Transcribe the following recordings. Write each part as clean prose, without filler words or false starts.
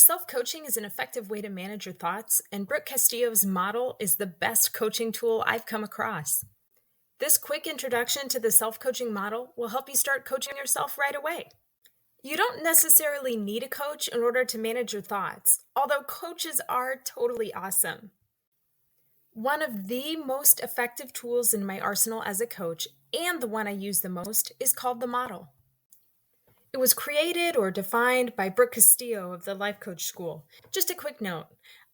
Self-coaching is an effective way to manage your thoughts, and Brooke Castillo's model is the best coaching tool I've come across. This quick introduction to the self-coaching model will help you start coaching yourself right away. You don't necessarily need a coach in order to manage your thoughts, although coaches are totally awesome. One of the most effective tools in my arsenal as a coach, and the one I use the most, is called the model. It was created or defined by Brooke Castillo of the Life Coach School. Just a quick note,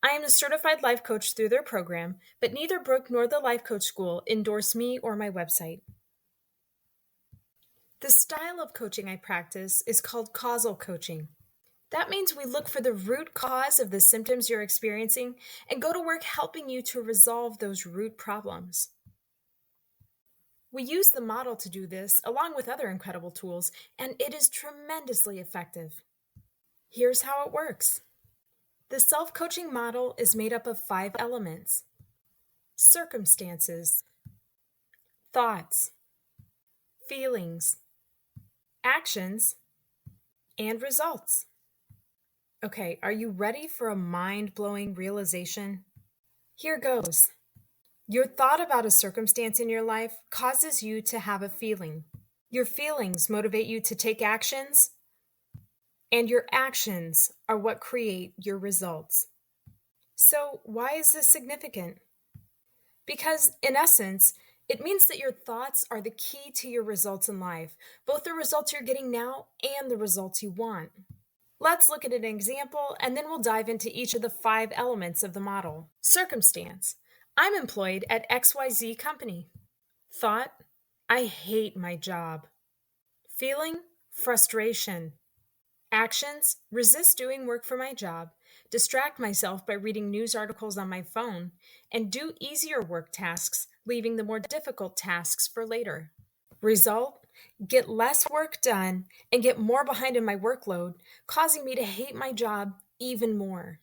I am a certified life coach through their program, but neither Brooke nor the Life Coach School endorse me or my website. The style of coaching I practice is called Causal Coaching. That means we look for the root cause of the symptoms you're experiencing and go to work helping you to resolve those root problems. We use the model to do this along with other incredible tools, and it is tremendously effective. Here's how it works. The self-coaching model is made up of 5 elements: circumstances, thoughts, feelings, actions, and results. Okay, are you ready for a mind-blowing realization? Here goes. Your thought about a circumstance in your life causes you to have a feeling. Your feelings motivate you to take actions, and your actions are what create your results. So, why is this significant? Because, in essence, it means that your thoughts are the key to your results in life, both the results you're getting now and the results you want. Let's look at an example, and then we'll dive into each of the 5 elements of the model. Circumstance. I'm employed at XYZ company. Thought, I hate my job. Feeling, frustration. Actions, resist doing work for my job, distract myself by reading news articles on my phone, and do easier work tasks, leaving the more difficult tasks for later. Result, get less work done and get more behind in my workload, causing me to hate my job even more.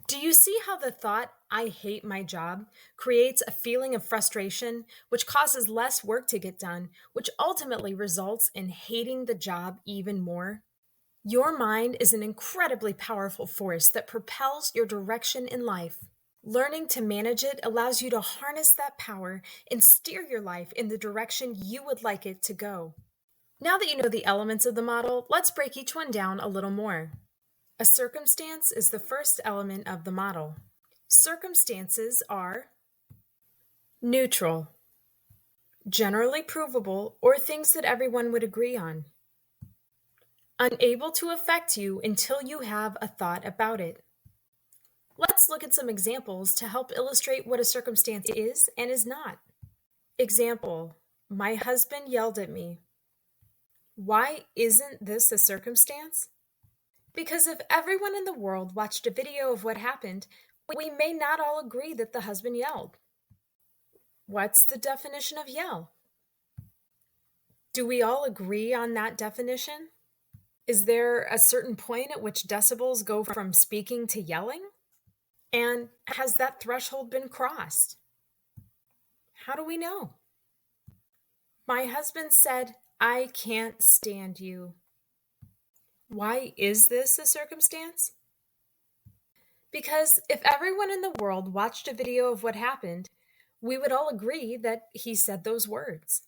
Do you see how the thought, I hate my job, creates a feeling of frustration, which causes less work to get done, which ultimately results in hating the job even more? Your mind is an incredibly powerful force that propels your direction in life. Learning to manage it allows you to harness that power and steer your life in the direction you would like it to go. Now that you know the elements of the model, let's break each one down a little more. A circumstance is the first element of the model. Circumstances are neutral, generally provable, or things that everyone would agree on. Unable to affect you until you have a thought about it. Let's look at some examples to help illustrate what a circumstance is and is not. Example, my husband yelled at me. Why isn't this a circumstance? Because if everyone in the world watched a video of what happened, we may not all agree that the husband yelled. What's the definition of yell? Do we all agree on that definition? Is there a certain point at which decibels go from speaking to yelling? And has that threshold been crossed? How do we know? My husband said, I can't stand you. Why is this a circumstance? Because if everyone in the world watched a video of what happened, we would all agree that he said those words.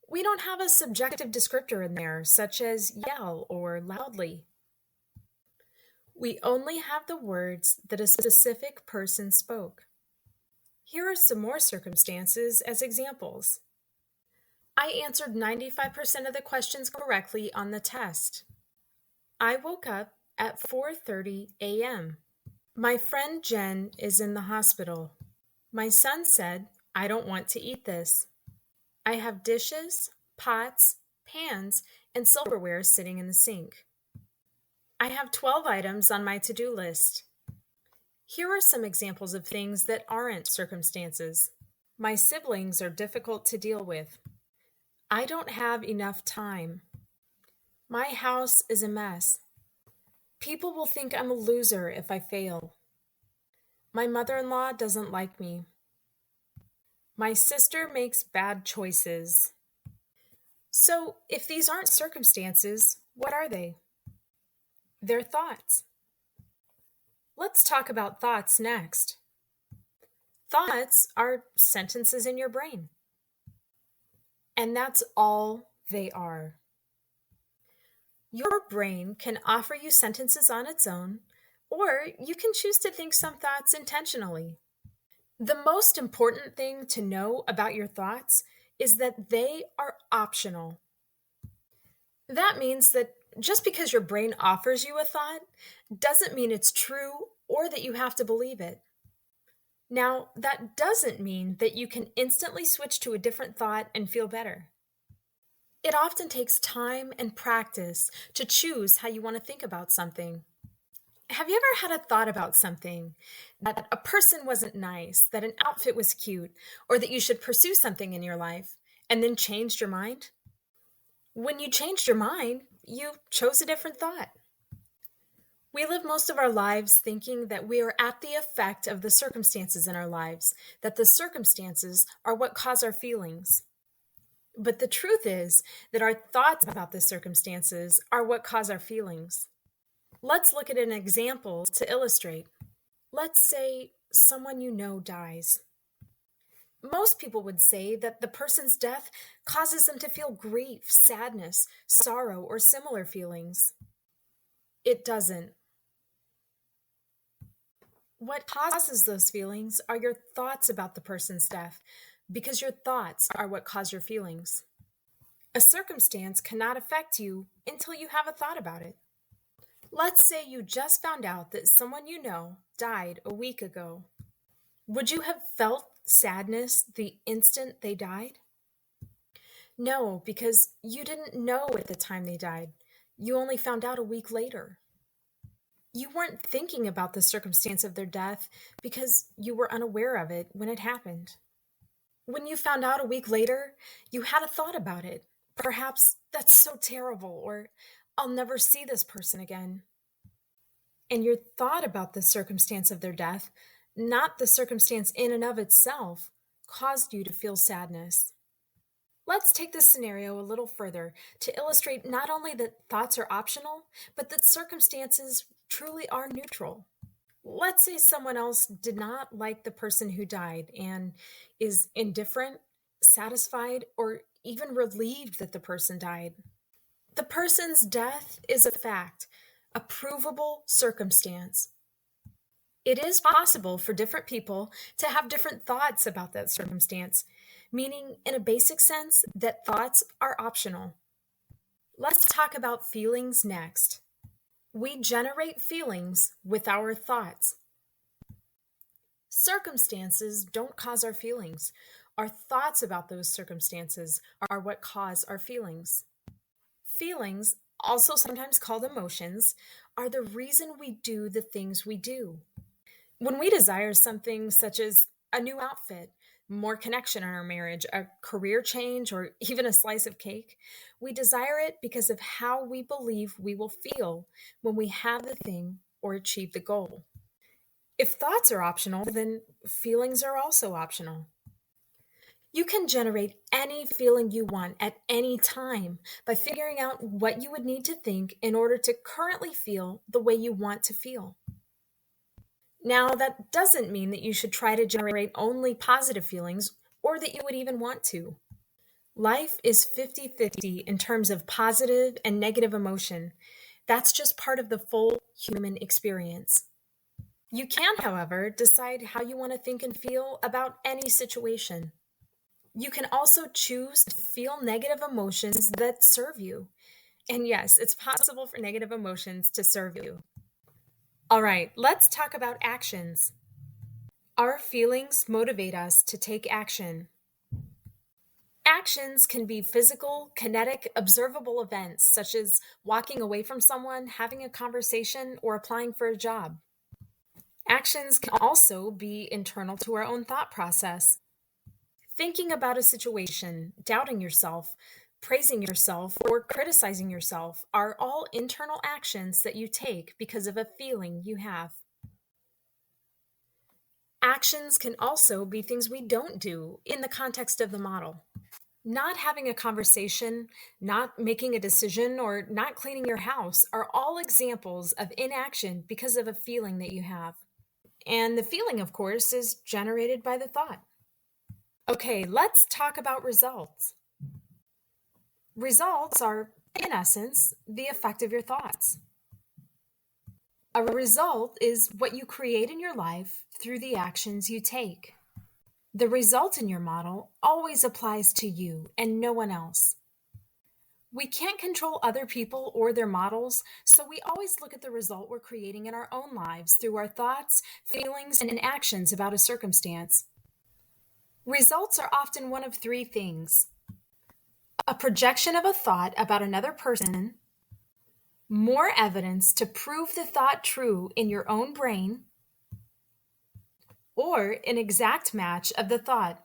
We don't have a subjective descriptor in there, such as yell or loudly. We only have the words that a specific person spoke. Here are some more circumstances as examples. I answered 95% of the questions correctly on the test. I woke up at 4:30 a.m. My friend Jen is in the hospital. My son said, I don't want to eat this. I have dishes, pots, pans, and silverware sitting in the sink. I have 12 items on my to-do list. Here are some examples of things that aren't circumstances. My siblings are difficult to deal with. I don't have enough time. My house is a mess. People will think I'm a loser if I fail. My mother-in-law doesn't like me. My sister makes bad choices. So, if these aren't circumstances, what are they? They're thoughts. Let's talk about thoughts next. Thoughts are sentences in your brain, and that's all they are. Your brain can offer you sentences on its own, or you can choose to think some thoughts intentionally. The most important thing to know about your thoughts is that they are optional. That means that just because your brain offers you a thought doesn't mean it's true or that you have to believe it. Now, that doesn't mean that you can instantly switch to a different thought and feel better. It often takes time and practice to choose how you want to think about something. Have you ever had a thought about something, that a person wasn't nice, that an outfit was cute, or that you should pursue something in your life, and then changed your mind? When you changed your mind, you chose a different thought. We live most of our lives thinking that we are at the effect of the circumstances in our lives, that the circumstances are what cause our feelings. But the truth is that our thoughts about the circumstances are what cause our feelings. Let's look at an example to illustrate. Let's say someone you know dies. Most people would say that the person's death causes them to feel grief, sadness, sorrow, or similar feelings. It doesn't. What causes those feelings are your thoughts about the person's death, because your thoughts are what cause your feelings. A circumstance cannot affect you until you have a thought about it. Let's say you just found out that someone you know died a week ago. Would you have felt sadness the instant they died? No, because you didn't know at the time they died. You only found out a week later. You weren't thinking about the circumstance of their death because you were unaware of it when it happened. When you found out a week later, you had a thought about it. Perhaps, that's so terrible, or I'll never see this person again. And your thought about the circumstance of their death, not the circumstance in and of itself, caused you to feel sadness. Let's take this scenario a little further to illustrate not only that thoughts are optional, but that circumstances truly are neutral. Let's say someone else did not like the person who died and is indifferent, satisfied, or even relieved that the person died. The person's death is a fact, a provable circumstance. It is possible for different people to have different thoughts about that circumstance, meaning in a basic sense that thoughts are optional. Let's talk about feelings next. We generate feelings with our thoughts. Circumstances don't cause our feelings. Our thoughts about those circumstances are what cause our feelings. Feelings, also sometimes called emotions, are the reason we do the things we do. When we desire something such as a new outfit, more connection in our marriage, a career change, or even a slice of cake, we desire it because of how we believe we will feel when we have the thing or achieve the goal. If thoughts are optional, then feelings are also optional. You can generate any feeling you want at any time by figuring out what you would need to think in order to currently feel the way you want to feel. Now, that doesn't mean that you should try to generate only positive feelings or that you would even want to. Life is 50-50 in terms of positive and negative emotion. That's just part of the full human experience. You can, however, decide how you want to think and feel about any situation. You can also choose to feel negative emotions that serve you. And yes, it's possible for negative emotions to serve you. All right, let's talk about actions. Our feelings motivate us to take action. Actions can be physical, kinetic, observable events, such as walking away from someone, having a conversation, or applying for a job. Actions can also be internal to our own thought process. Thinking about a situation, doubting yourself, praising yourself, or criticizing yourself are all internal actions that you take because of a feeling you have. Actions can also be things we don't do in the context of the model. Not having a conversation, not making a decision, or not cleaning your house are all examples of inaction because of a feeling that you have. And the feeling, of course, is generated by the thought. Okay, let's talk about results. Results are, in essence, the effect of your thoughts. A result is what you create in your life through the actions you take. The result in your model always applies to you and no one else. We can't control other people or their models, so we always look at the result we're creating in our own lives through our thoughts, feelings, and actions about a circumstance. Results are often one of three things: a projection of a thought about another person, more evidence to prove the thought true in your own brain, or an exact match of the thought.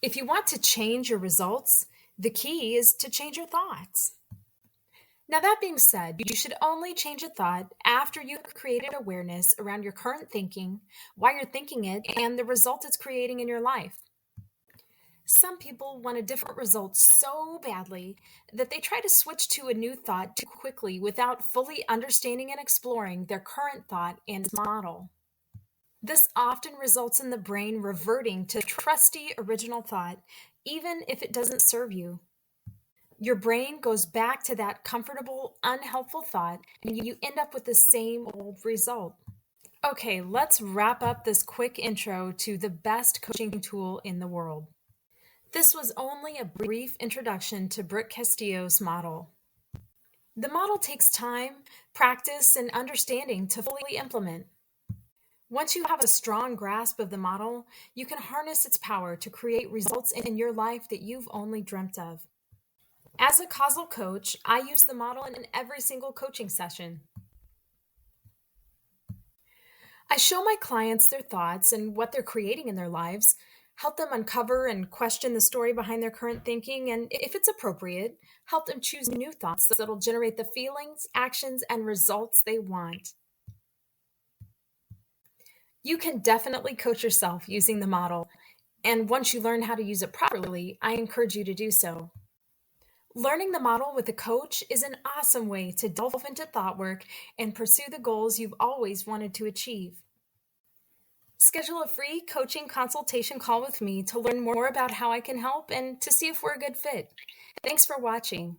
If you want to change your results, the key is to change your thoughts. Now, that being said, you should only change a thought after you've created awareness around your current thinking, why you're thinking it, and the result it's creating in your life. Some people want a different result so badly that they try to switch to a new thought too quickly without fully understanding and exploring their current thought and its model. This often results in the brain reverting to trusty original thought, even if it doesn't serve you. Your brain goes back to that comfortable, unhelpful thought, and you end up with the same old result. Okay, let's wrap up this quick intro to the best coaching tool in the world. This was only a brief introduction to Brooke Castillo's model. The model takes time, practice, and understanding to fully implement. Once you have a strong grasp of the model, you can harness its power to create results in your life that you've only dreamt of. As a causal coach, I use the model in every single coaching session. I show my clients their thoughts and what they're creating in their lives, help them uncover and question the story behind their current thinking, and if it's appropriate, help them choose new thoughts that'll generate the feelings, actions, and results they want. You can definitely coach yourself using the model, and once you learn how to use it properly, I encourage you to do so. Learning the model with a coach is an awesome way to delve into thought work and pursue the goals you've always wanted to achieve. Schedule a free coaching consultation call with me to learn more about how I can help and to see if we're a good fit. Thanks for watching.